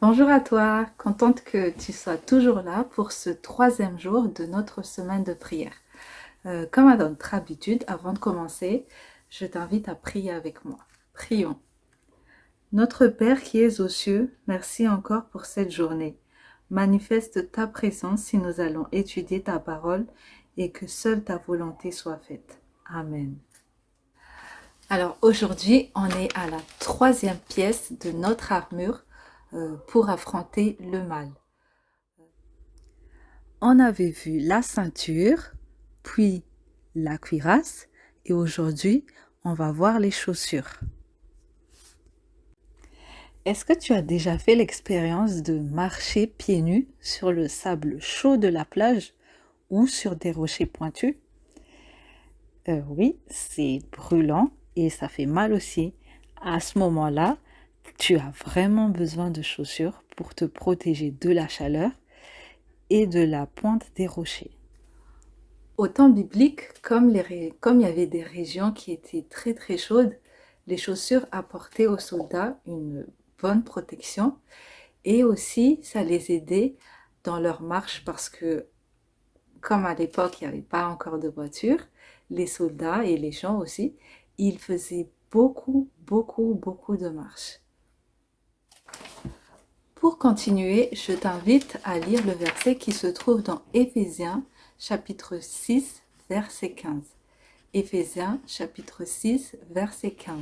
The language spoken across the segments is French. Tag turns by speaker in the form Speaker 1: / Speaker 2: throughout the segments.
Speaker 1: Bonjour à toi, contente que tu sois toujours là pour ce troisième jour de notre semaine de prière. Comme à notre habitude, avant de commencer, je t'invite à prier avec moi. Prions. Notre Père qui es aux cieux, merci encore pour cette journée. Manifeste ta présence si nous allons étudier ta parole et que seule ta volonté soit faite. Amen. Alors aujourd'hui, on est à la troisième pièce de notre armure pour affronter le mal. On avait vu la ceinture, puis la cuirasse et aujourd'hui, on va voir les chaussures. Est-ce que tu as déjà fait l'expérience de marcher pieds nus sur le sable chaud de la plage ou sur des rochers pointus? Oui, c'est brûlant et ça fait mal aussi. À ce moment-là, tu as vraiment besoin de chaussures pour te protéger de la chaleur et de la pointe des rochers. Au temps biblique, comme il y avait des régions qui étaient très très chaudes, les chaussures apportaient aux soldats une bonne protection et aussi ça les aidait dans leur marche parce que comme à l'époque il n'y avait pas encore de voiture, les soldats et les gens aussi, ils faisaient beaucoup de marches. Pour continuer, je t'invite à lire le verset qui se trouve dans Éphésiens chapitre 6, verset 15. Éphésiens chapitre 6, verset 15.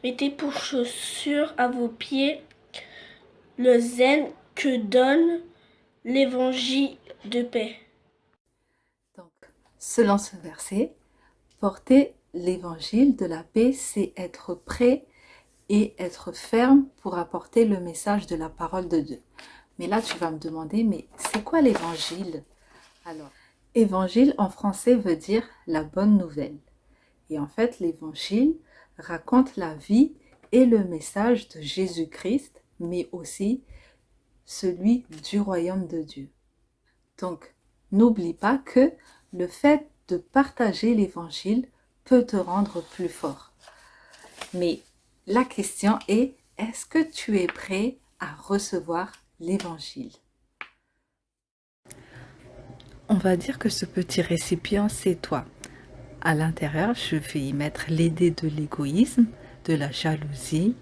Speaker 2: Mettez pour chaussure à vos pieds le zen que donne l'évangile de paix.
Speaker 1: Donc, selon ce verset, porter l'évangile de la paix, c'est être prêt et être ferme pour apporter le message de la parole de Dieu. Mais là, tu vas me demander, mais c'est quoi l'évangile? Alors, évangile en français veut dire la bonne nouvelle. Et en fait, l'évangile raconte la vie et le message de Jésus-Christ, mais aussi celui du royaume de Dieu. Donc, n'oublie pas que le fait de partager l'évangile peut te rendre plus fort. Mais la question est, est-ce que tu es prêt à recevoir l'évangile? On va dire que ce petit récipient, c'est toi. À l'intérieur, je vais y mettre les dés de l'égoïsme, de la jalousie,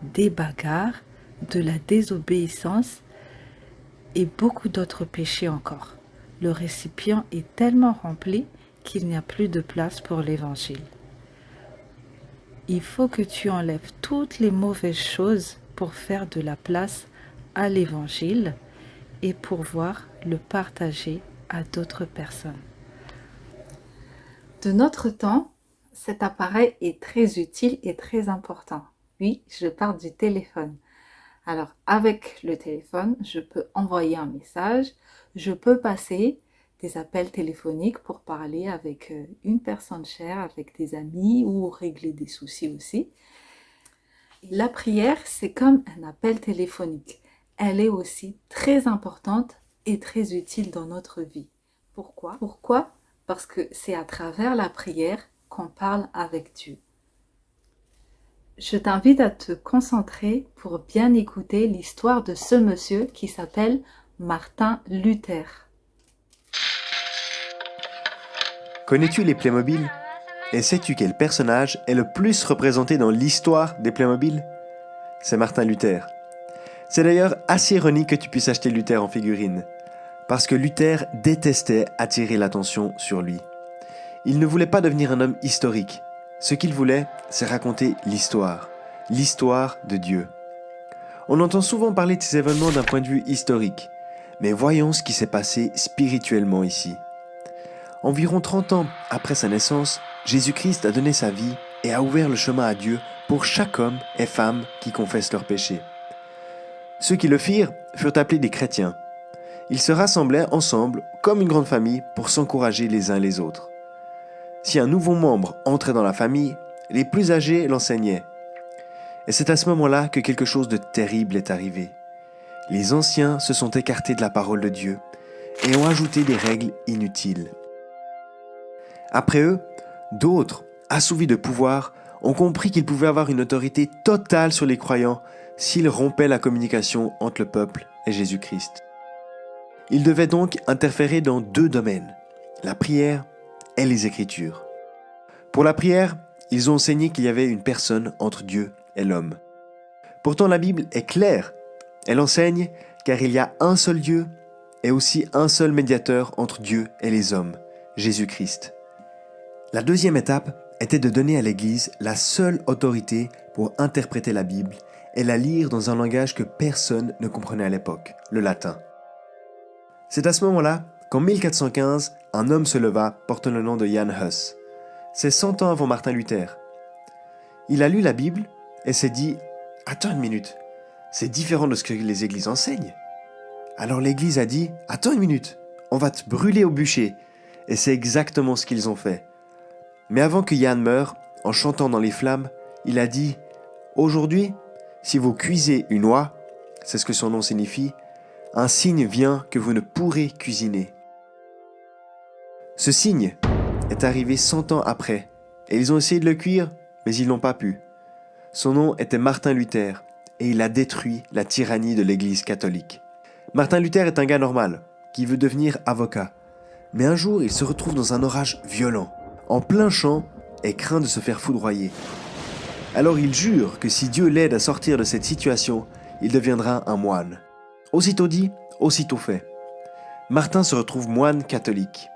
Speaker 1: des bagarres, de la désobéissance et beaucoup d'autres péchés encore. Le récipient est tellement rempli qu'il n'y a plus de place pour l'évangile. Il faut que tu enlèves toutes les mauvaises choses pour faire de la place à l'évangile et pour pouvoir le partager à d'autres personnes. De notre temps, cet appareil est très utile et très important. Oui, je parle du téléphone. Alors, avec le téléphone, je peux envoyer un message, je peux passer des appels téléphoniques pour parler avec une personne chère, avec des amis ou régler des soucis aussi. La prière, c'est comme un appel téléphonique. Elle est aussi très importante et très utile dans notre vie. Pourquoi? Parce que c'est à travers la prière qu'on parle avec Dieu. Je t'invite à te concentrer pour bien écouter l'histoire de ce monsieur qui s'appelle Martin Luther.
Speaker 3: Connais-tu les Playmobil? Et sais-tu quel personnage est le plus représenté dans l'histoire des Playmobil? C'est Martin Luther. C'est d'ailleurs assez ironique que tu puisses acheter Luther en figurine, parce que Luther détestait attirer l'attention sur lui. Il ne voulait pas devenir un homme historique. Ce qu'il voulait, c'est raconter l'histoire de Dieu. On entend souvent parler de ces événements d'un point de vue historique, mais voyons ce qui s'est passé spirituellement ici. Environ 30 ans après sa naissance, Jésus-Christ a donné sa vie et a ouvert le chemin à Dieu pour chaque homme et femme qui confessent leurs péchés. Ceux qui le firent furent appelés des chrétiens. Ils se rassemblaient ensemble comme une grande famille pour s'encourager les uns les autres. Si un nouveau membre entrait dans la famille, les plus âgés l'enseignaient. Et c'est à ce moment-là que quelque chose de terrible est arrivé. Les anciens se sont écartés de la parole de Dieu et ont ajouté des règles inutiles. Après eux, d'autres, assouvis de pouvoir, ont compris qu'ils pouvaient avoir une autorité totale sur les croyants s'ils rompaient la communication entre le peuple et Jésus-Christ. Ils devaient donc interférer dans 2 domaines, la prière et les Écritures. Pour la prière, ils ont enseigné qu'il y avait une personne entre Dieu et l'homme. Pourtant, la Bible est claire. Elle enseigne car il y a un seul Dieu et aussi un seul médiateur entre Dieu et les hommes, Jésus-Christ. La 2e étape était de donner à l'Église la seule autorité pour interpréter la Bible et la lire dans un langage que personne ne comprenait à l'époque, le latin. C'est à ce moment-là qu'en 1415, un homme se leva portant le nom de Jan Hus. C'est 100 ans avant Martin Luther. Il a lu la Bible et s'est dit « Attends une minute, c'est différent de ce que les églises enseignent. » Alors l'Église a dit « Attends une minute, on va te brûler au bûcher. » Et c'est exactement ce qu'ils ont fait. Mais avant que Jan meure, en chantant dans les flammes, il a dit « Aujourd'hui, si vous cuisez une oie, c'est ce que son nom signifie, un signe vient que vous ne pourrez cuisiner. » Ce signe est arrivé 100 ans après, et ils ont essayé de le cuire, mais ils n'ont pas pu. Son nom était Martin Luther, et il a détruit la tyrannie de l'Église catholique. Martin Luther est un gars normal, qui veut devenir avocat. Mais un jour, il se retrouve dans un orage violent, en plein champ, et craint de se faire foudroyer. Alors il jure que si Dieu l'aide à sortir de cette situation, il deviendra un moine. Aussitôt dit, aussitôt fait. Martin se retrouve moine catholique.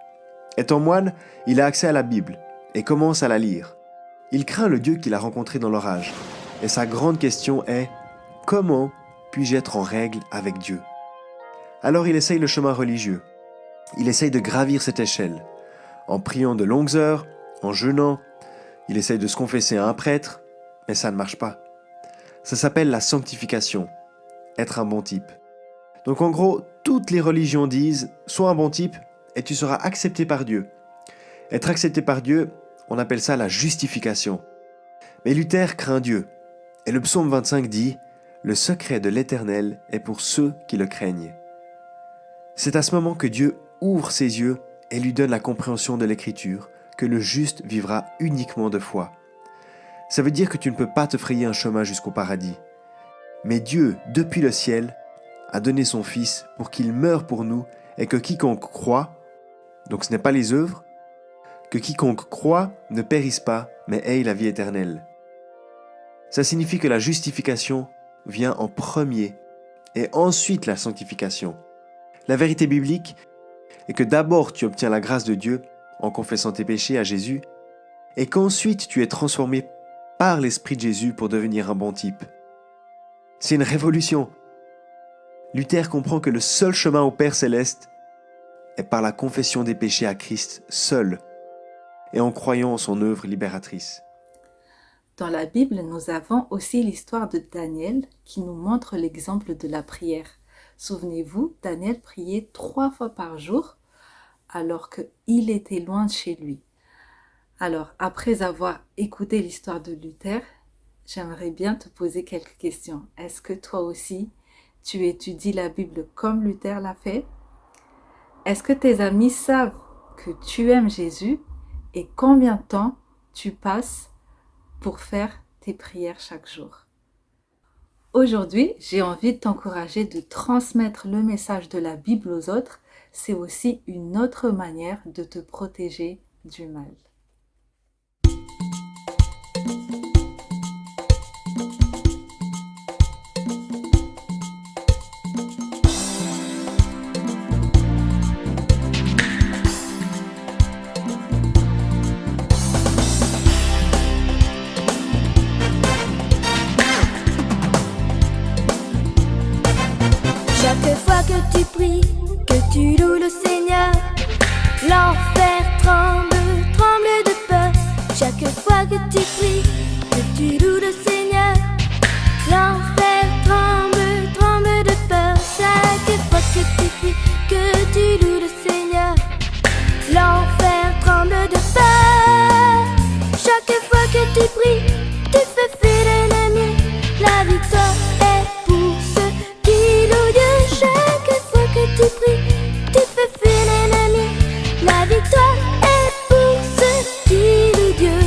Speaker 3: Étant moine, il a accès à la Bible et commence à la lire. Il craint le Dieu qu'il a rencontré dans l'orage. Et sa grande question est « Comment puis-je être en règle avec Dieu ?» Alors il essaye le chemin religieux. Il essaye de gravir cette échelle. En priant de longues heures, en jeûnant, il essaye de se confesser à un prêtre, mais ça ne marche pas. Ça s'appelle la sanctification, être un bon type. Donc en gros, toutes les religions disent « Sois un bon type et tu seras accepté par Dieu ». Être accepté par Dieu, on appelle ça la justification. Mais Luther craint Dieu. Et le psaume 25 dit « Le secret de l'Éternel est pour ceux qui le craignent ». C'est à ce moment que Dieu ouvre ses yeux et lui donne la compréhension de l'Écriture, que le juste vivra uniquement de foi. Ça veut dire que tu ne peux pas te frayer un chemin jusqu'au paradis. Mais Dieu, depuis le ciel, a donné son Fils pour qu'il meure pour nous et que quiconque croit, donc ce n'est pas les œuvres, que quiconque croit ne périsse pas, mais ait la vie éternelle. Ça signifie que la justification vient en premier et ensuite la sanctification. La vérité biblique est que d'abord tu obtiens la grâce de Dieu en confessant tes péchés à Jésus et qu'ensuite tu es transformé par l'Esprit de Jésus pour devenir un bon type. C'est une révolution. Luther comprend que le seul chemin au Père céleste est par la confession des péchés à Christ seul et en croyant en son œuvre libératrice.
Speaker 1: Dans la Bible, nous avons aussi l'histoire de Daniel qui nous montre l'exemple de la prière. Souvenez-vous, Daniel priait 3 fois par jour alors qu'il était loin de chez lui. Alors, après avoir écouté l'histoire de Luther, j'aimerais bien te poser quelques questions. Est-ce que toi aussi, tu étudies la Bible comme Luther l'a fait? Est-ce que tes amis savent que tu aimes Jésus et combien de temps tu passes pour faire tes prières chaque jour? Aujourd'hui, j'ai envie de t'encourager de transmettre le message de la Bible aux autres. C'est aussi une autre manière de te protéger du mal.
Speaker 4: Chaque fois que tu pries, que tu loues le Seigneur, l'enfer tremble, tremble de peur. Chaque fois que tu pries, que tu loues le Seigneur, l'enfer tremble, tremble de peur. Chaque fois que tu pries, que tu loues le Seigneur, l'enfer tremble de peur. Chaque fois que tu pries, tu fais fuir l'ennemi, la victoire est pour ceux qui louent Dieu. Chaque fois que tu pries, tu fais fuir l'ennemi, la victoire est pour ceux qui louent Dieu.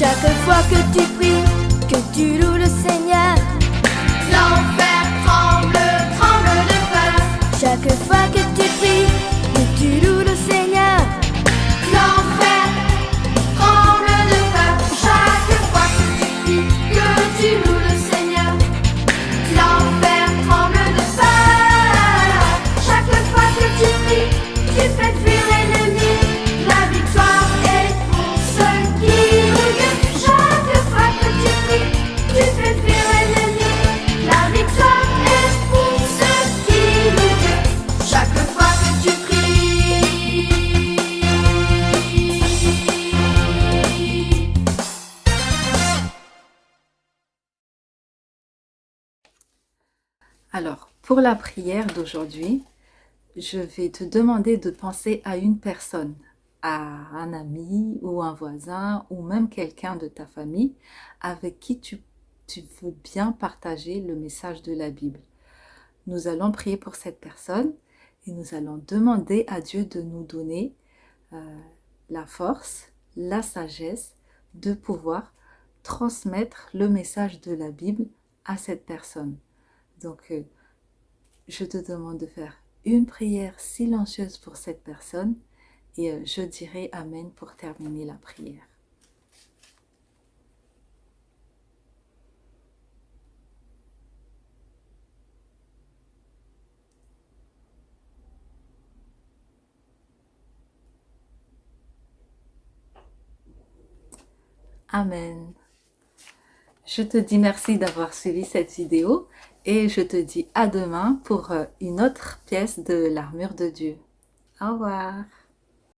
Speaker 4: Chaque fois que tu pries, que tu loues le Seigneur, l'enfer tremble, tremble de peur. Chaque fois que tu pries, que tu loues le Seigneur, l'enfer tremble de peur. Chaque fois que tu pries, que tu loues le Seigneur, l'enfer tremble de peur. Chaque fois que tu pries, tu fais fuir l'ennemi. La victoire est pour ceux qui louent Dieu. Chaque fois que tu pries, tu fais fuir l'ennemi. La victoire est pour ceux qui louent Dieu. Chaque fois que tu pries.
Speaker 1: Alors, pour la prière d'aujourd'hui, je vais te demander de penser à une personne, à un ami ou un voisin ou même quelqu'un de ta famille avec qui tu veux bien partager le message de la Bible. Nous allons prier pour cette personne et nous allons demander à Dieu de nous donner la force, la sagesse de pouvoir transmettre le message de la Bible à cette personne. Donc, je te demande de faire une prière silencieuse pour cette personne et je dirai Amen pour terminer la prière. Amen. Je te dis merci d'avoir suivi cette vidéo et je te dis à demain pour une autre pièce de l'armure de Dieu. Au revoir.